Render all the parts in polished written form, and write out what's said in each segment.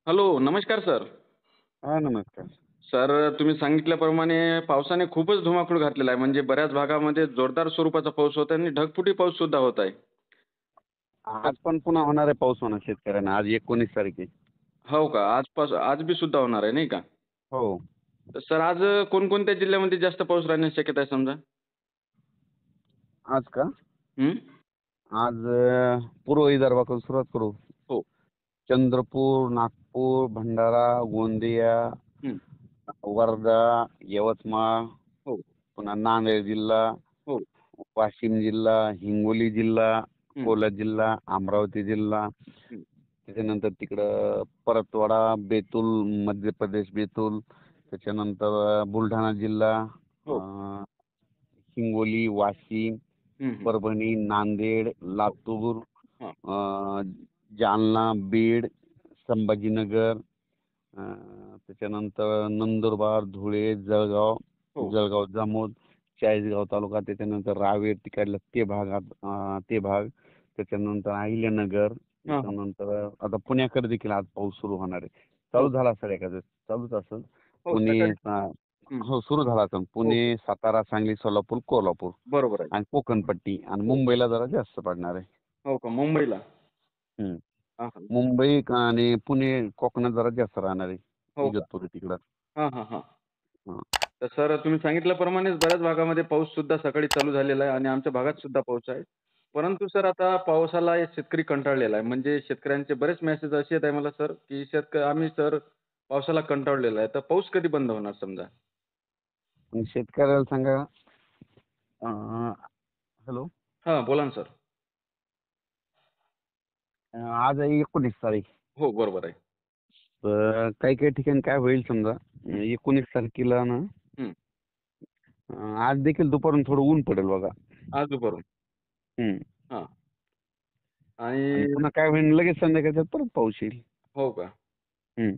Hello, नमस्कार sir. हां, नमस्कार. सर, तुम्ही सांगितल्याप्रमाणे पावसाने खूपच धुमाकूळ घातलेला आहे. म्हणजे बऱ्याच भागामध्ये जोरदार स्वरूपाचा पाऊस होत आहे आणि ढगफुटी पाऊस सुद्धा होत आहे. तर आज पण पुन्हा होणार आहे पाऊस म्हणा शेतकऱ्यांना. आज 19 तारीख आहे. हो का? आज बी सुद्धा होणार आहे नाही का? हो. तर सर आज कोणकोणत्या जिल्ह्यामध्ये जास्त पाऊस राहण्याची शक्यता आहे समजा? आज का? हं? आज पूर्व विदर्भाकडून सुरुवात करू. हो. चंद्रपूर, नागपूर, भंडारा, गोंदिया, हं. वर्धा, यवतमाळ, हो, पुन्हा नांदेड जिल्हा, हो. वाशिम जिल्हा, हिंगोली जिल्हा, हं, अकोला जिल्हा, अमरावती जिल्हा, हं. त्याच्यानंतर तिकडं परतवाडा, बेतूल, मध्य प्रदेश बेतूल, त्याच्यानंतर बुलढाणा जिल्हा, हो. हिंगोली, वाशिम, हं, हं. परभणी, नांदेड, हो. लातूर, हां. अ, जालना, बीड, संभाजीनगर, त्याच्यानंतर नंदुरबार, धुळे, जळगाव, हो. जळगाव जामोद, चाळीसगाव तालुका, त्याच्यानंतर रावेर तिकडलं ते भागात ते भाग, त्याच्यानंतर अहिल्यानगर, हां, हां. त्याच्यानंतर आता पुण्याकडे देखील आज पाऊस सुरू होणार आहे. हो चालू का? झाला असेल एखादं चालूच असेल. हो, पुणे सकाळी. हं. हो, सुरू झाला असेल. हो, हो. पुणे, सातारा, सांगली, सोलापूर, कोल्हापूर बरोबर आहे. आणि कोकणपट्टी आणि हो. मुंबईला जरा जास्त पडणार आहे. हो का? मुंबईला? हं. हां, हां. मुंबई आणि पुणे कोकणात जरा जास्त राहणार आहे. हो का? इगतपुरी तिकडं. हां, हां, हां. हां. तर सर तुम्ही सांगितल्याप्रमाणेच बऱ्याच भागामध्ये पाऊस सुद्धा सकाळी चालू झालेला आहे आणि आमच्या भागात सुद्धा पाऊस आहे. परंतु सर आता पावसाला एक शेतकरी कंटाळलेला आहे. म्हणजे शेतकऱ्यांचे बरेच मेसेज असे येत आहे मला सर, की आम्ही सर पावसाला कंटाळलेलो आहे. तर पाऊस कधी बंद होणार समजा? पण शेतकऱ्याला सांगा हॅलो. हां, बोला ना सर. आज आहे 19 तारीख. हो, बरोबर आहे. तर काही काही ठिकाणी काय होईल समजा हं, 19 तारखेला ना हं. आज देखील दुपारून थोडं ऊन पडेल बघा. आज दुपारून. हं. हां. आणि आणि पुन्हा काय होईल लगेच संध्याकाळच्यात परत पाऊस येईल. हो का? हं.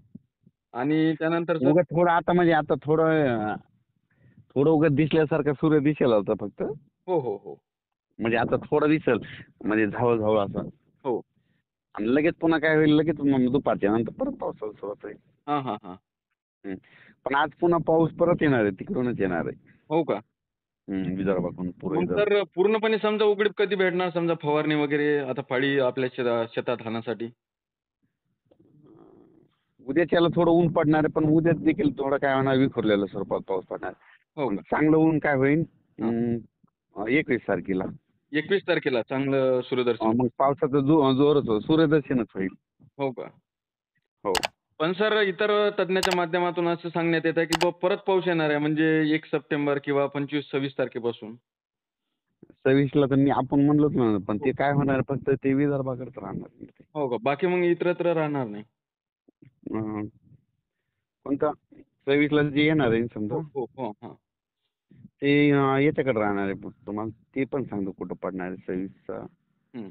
आणि त्यानंतर सर उगाच थोडं आता म्हणजे आता थोडं उगाच दिसल्यासारखा सूर्य दिसेल होता फक्त. हो, हो, हो. म्हणजे आता थोडं दिसेल म्हणजे झावळ असं. हो. आणि लगेच पुन्हा काय होईल लगेच मग दुपारच्या नंतर परत पावसाला सुरुवात होईल. हां, हां, हां. हं. पण आज पुन्हा पाऊस परत येणार आहे तिकडूनच येणार आहे. हो का? विदर्भाकडून पूर्व मग विदर्भ. तर पूर्णपणे समजा उघडीप कधी भेटणार समजा फवारणी वगैरे आता पाळी आपल्या शेतात हाणण्यासाठी? उद्याच्याला थोडं ऊन पडणार आहे पण उद्याच देखील थोडं काय होणार विखुरलेलं स्वरूपात पाऊस पडणार. हो पण का? चांगलं ऊन काय होईल हां. 21 तारखेला. 21 तारखेला चांगलं सूर्यदर्शन मग होईल. पावसाचा जोरच होईल. सूर्यदर्शनच होईल. हो का? हो. पण सर इतर तज्ञाच्या माध्यमातून असं सांगण्यात येतं की परत पाऊस येणार आहे म्हणजे 1 सप्टेंबर किंवा 25-26 तारखेपासून. 26ला तर मी आपण म्हणलोच ना पण हो. ते काय होणार फक्त ते विदर्भाकडेच राहणार नाही ते. हो का? बाकी मग इतरत्र राहणार नाही. अं, कोणता 26ला जे येणार आहे हो, समजा हो, हो. हां. ते याच्याकडे राहणार आहे तुम्हाला ते पण सांगतो कुठं पडणार आहे 26चा. हं.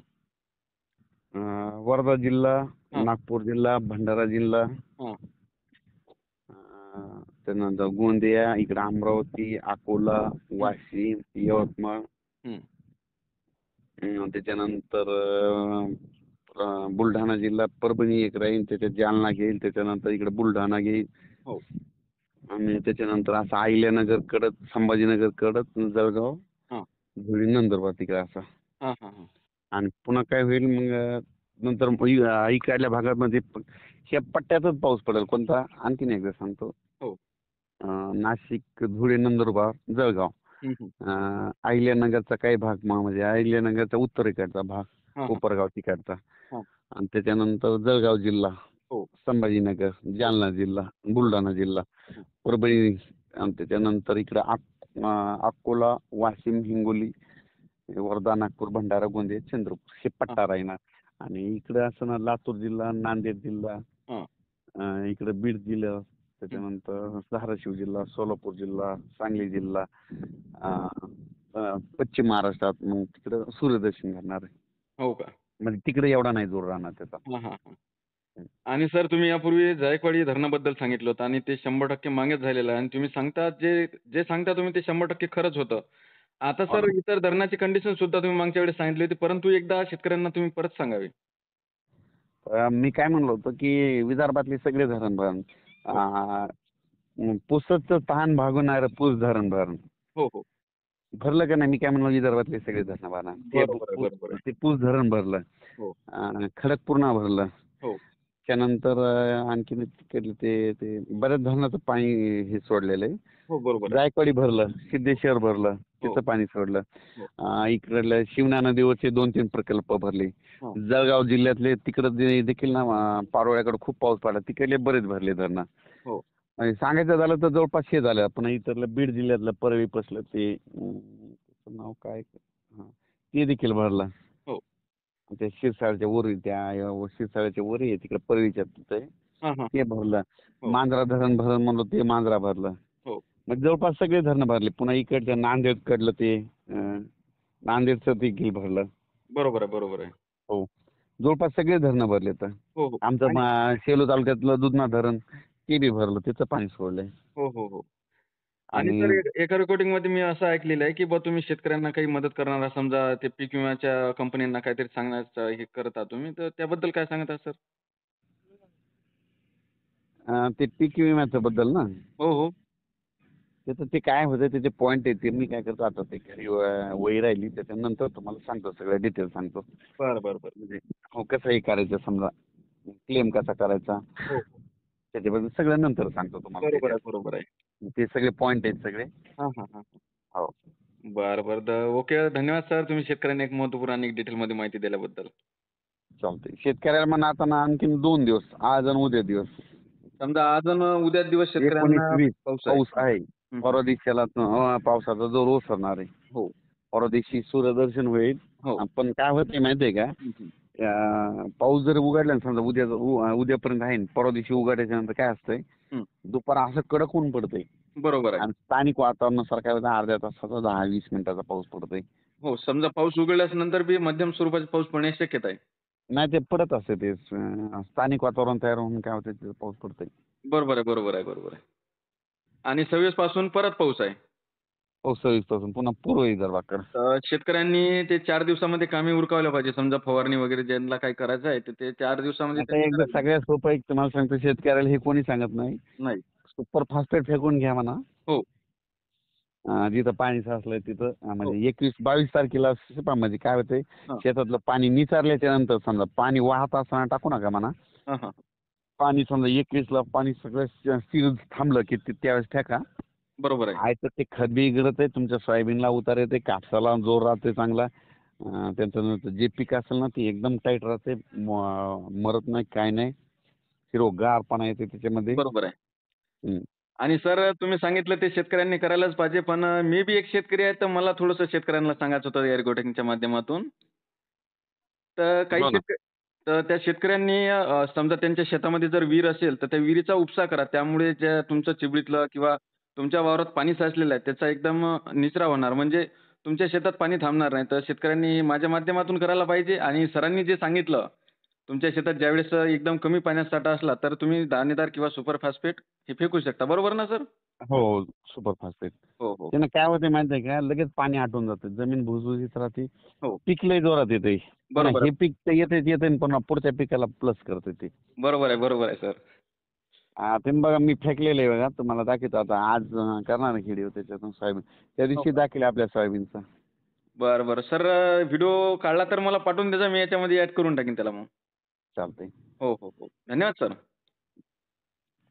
वर्धा जिल्हा, हां, नागपूर जिल्हा, भंडारा जिल्हा, हां. त्यानंतर गोंदिया, इकडं अमरावती, अकोला, हं, वाशिम, यवतमाळ, हं. त्याच्यानंतर बुलढाणा जिल्हा, परभणी एक राहील, त्याच्यात जालना घेईल, त्याच्यानंतर इकडे बुलढाणा घेईल हो. आणि त्याच्यानंतर असं अहिल्यानगर कडत, संभाजीनगर कडत, जळगाव, हां. धुळे, नंदुरबार तिकडे असं. हां, हां, हां. आणि पुन्हा काय होईल मग नंतर इकडल्या भागामध्ये ह्या पट्ट्यातच पाऊस पडेल. कोणता आणखीन एकदा सांगतो. हो. नाशिक, धुळे, नंदुरबार, जळगाव, हं, हं. अहिल्यानगरचा काही भाग म्हणजे अहिल्यानगरचा उत्तरेकडचा भाग, हां, हां. कोपरगाव तिकडचा हां. आणि त्याच्यानंतर जळगाव जिल्हा, हो, संभाजीनगर, हो, जालना जिल्हा, हो. बुलढाणा जिल्हा, हं. परभणी आणि त्याच्यानंतर इकडं अकोला, वाशिम, हिंगोली, वर्धा, नागपूर, भंडारा, गोंदिया, चंद्रपूर हे हां, पट्टा राहणार. आणि इकडे असं ना लातूर जिल्हा, नांदेड जिल्हा, हां. इकडे बीड जिल्हा, हं. त्याच्यानंतर धाराशिव जिल्हा, सोलापूर जिल्हा, सांगली जिल्हा, अ, पश्चिम महाराष्ट्रात मग तिकडे सूर्यदर्शन घडणार आहे. हो का? म्हणजे तिकडे एवढा नाही जोर राहणार त्याचा. हां, हां, हां. आणि सर तुम्ही यापूर्वी जायकवाडी धरणाबद्दल सांगितलं होतं आणि ते 100% मान्यच झालेलं आहे आणि तुम्ही सांगता जे जे सांगता तुम्ही ते 100% खरंच होतं. आता हो सर ना. इतर धरणाची कंडिशन सुद्धा तुम्ही मागच्या वेळेस सांगितली होती, परंतु एकदा शेतकऱ्यांना तुम्ही परत सांगावी. मी काय म्हणलो होतो की विदर्भातले सगळे धरण भरण हो. पुसदचं तहान भागवणारं पूस धरण भरण हो, हो. भरलं का नाही? मी काय म्हणलो विदर्भातले सगळे धरण भरणं बरोबर आहे, बरोबर आहे. ते पूस धरण भरलं. हो, खडकपूर्णा भरलं. हो, त्यानंतर आणखीन तिकडले ते ते बऱ्याच धरणाचं पाणी हे सोडलेलं आहे. हो, बरोबर आहे. जायकवाडी भरलं, सिद्धेश्वर भरलं, हो, तिथं पाणी सोडलं. हो. इकडल्या शिवना नदीवरचे 2-3 प्रकल्प भरले. हां. जळगाव जिल्ह्यातले तिकडं देखील ना पारोळ्याकडे खूप पाऊस पडला. तिकडले बरेच भरले धरणं. हो. आणि सांगायचं झालं तर जवळपास हे झालं. पण इथलं बीड जिल्ह्यातलं परळी पसलं ते त्याचं नाव काय? हां, ते देखील भरलं. हो. त्या शिरसाळच्या वरी शिरसाळ्याच्या वरी आहे तिकडे परळीच्या तिथे हां, हां. ते भरलं. हो, मांजरा धरण भरण म्हणलं ते मांजरा भरलं. हो. मग जवळपास सगळे धरणं भरले. पुन्हा इकडच्या नांदेडकडलं ते नांदेडचं देखील भरलं. बरोबर आहे, बरोबर आहे. हो. जवळपास सगळे धरणं भरले तर. हो, हो. आमचं आणि सेलू तालुक्यातलं दुधना धरण ते बी भरलं. त्याचं पाणी सोडलंय. हो, हो, हो. आणि आणि सर एका रिपोर्टिंगमध्ये मी असं ऐकलेलं आहे, की तुम्ही शेतकऱ्यांना काही मदत करणारा समजा ते पीक विम्याच्या कंपन्यांना काहीतरी सांगण्याचं हे करत आहात तुम्ही. तर त्याबद्दल काय सांगत आहात सर? ते पीक विम्याच्या बद्दल ना, हो, हो. त्याचं ते काय होतं त्याचे पॉईंट आहेत ते मी काय करतो आता ते घरी वही राहिली त्याच्यानंतर तुम्हाला सांगतो सगळं डिटेल सांगतो. बरं, बरं, बरं. म्हणजे हो कसं हे करायचं समजा क्लेम कसा करायचा हो, हो. त्याच्याबद्दल सगळं नंतर सांगतो तुम्हाला बरोबर डिटेल. आहे, बरोबर आहे. ते सगळे पॉईंट आहेत सगळे. हां, हां, हां. हो. बरं, बरं. ओके. धन्यवाद सर. तुम्ही शेतकऱ्यांना एक महत्त्वपूर्ण आणि डिटेलमध्ये माहिती दिल्याबद्दल. चालतंय. शेतकऱ्याला म्हणा आता ना आणखीन 2 दिवस आज आणि उद्या दिवस समजा आज अन् उद्या दिवस 19, शेतकऱ्यांना 20 पाऊस आहे. पाऊस आहे. हं, हं. परवा दिवशीला पावसाचा जोर ओसरणार आहे. हो, परवा दिवशी सूर्यदर्शन होईल. हो. पण काय होतंय माहितीये का? हं, हं. पाऊस जर उघडला ना समजा उद्यापर्यंत आहे. परवा दिवशी उघडायच्या नंतर काय असतंय हं. दुपार असं कडक ऊन पडतंय बरोबर आहे. आणि स्थानिक वातावरणानुसार काय होतं अर्ध्या तासाचा 10-20 मिनिटाचा पाऊस पडतोय. हो, समजा पाऊस उघडल्याच्या नंतर बी मध्यम स्वरूपाचा पाऊस पडण्याची शक्यता आहे. नाही ते पडत असते ते स्थानिक वातावरण तयार होऊन काय होतं ते पाऊस पडतोय. बरोबर आहे, बरोबर आहे, बरोबर आहे. आणि 26 पासून परत पाऊस आहे. पाऊस 26 पासून पुन्हा पूर्व विदर्भाकडे. तर शेतकऱ्यांनी ते 4 दिवसामध्ये कामे उरकावल्या पाहिजे. समजा फवारणी वगैरे ज्यांना काही करायचं आहे, तर ते 4 दिवसामध्ये आता त्यांनी एकदा करायला सगळ्यात सोपं एक तुम्हाला सांगतो शेतकऱ्याला हे कोणी सांगत नाही. नाही. सुपर फॉस्फेट फेकून घ्या म्हणा. हो, जिथं पाणी साचलंय तिथं हो. म्हणजे 21-22 तारखेला म्हणजे काय होतंय हां. शेतातलं पाणी निचारल्याच्या नंतर समजा पाणी वाहत असताना टाकू नका म्हणा. हां, हां. पाणी समजा 21ला पाणी सगळं स्थिर थांबलं की त्यावेळेस फेका. बरोबर आहे. आहे तर ते खत बी इगडत आहे तुमच्या सोयाबीनला उतार येते कापसाला जोर राहते चांगला. त्याच्यानंतर जे पीक असेल ना ते एकदम टाईट राहते मरत नाही काय नाही हिरवगारपणा येते त्याच्यामध्ये. बरोबर आहे. हं. आणि सर तुम्ही सांगितलं ते शेतकऱ्यांनी करायलाच पाहिजे. पण मी बी एक शेतकरी आहे, तर मला थोडंसं शेतकऱ्यांना सांगायचं होतं एअर गोटिंगच्या माध्यमातून. तर काही हो ना. तर त्या शेतकऱ्यांनी समजा त्यांच्या शेतामध्ये जर विहीर असेल, तर त्या विहिरीचा उपसा करा. त्यामुळे ज्या तुमचं चिबडीतलं किंवा तुमच्या वावरात पाणी साचलेलं आहे, त्याचा एकदम निचरा होणार. म्हणजे तुमच्या शेतात पाणी थांबणार नाही. तर शेतकऱ्यांनी माझ्या माध्यमातून करायला पाहिजे आणि सरांनी जे सांगितलं, तुमच्या शेतात ज्यावेळेस एकदम कमी पाण्याचा साठा असला, तर तुम्ही दाणेदार किंवा सुपर फॉस्फेट हे फेकू शकता. बरोबर ना सर? हो सुपर फॉस्फेट. हो, हो. त्यानं काय होते माहिती आहे का लगेच पाणी आटून जातं जमीन भुसभुशीत राहते. हो. पीक लय जोरात येते. पुन्हा बरोबर हे आहे. पीक तर येते पण पुढच्या पिकाला प्लस करते ते. बरोबर आहे, बरोबर आहे सर. तुम्ही बघा मी फेकलेलं आहे बघा तुम्हाला दाखवतो आता आज करणार आहे व्हिडिओ त्याच्यातून सोयाबीन त्या हो दिवशी का? दाखवले आपल्या सोयाबीनचा. बरं, बरं. सर व्हिडिओ काढला तर मला पाठवून द्यायचा. मी याच्यामध्ये ॲड करून टाकीन त्याला मग. चालतंय. हो, हो, हो. धन्यवाद सर.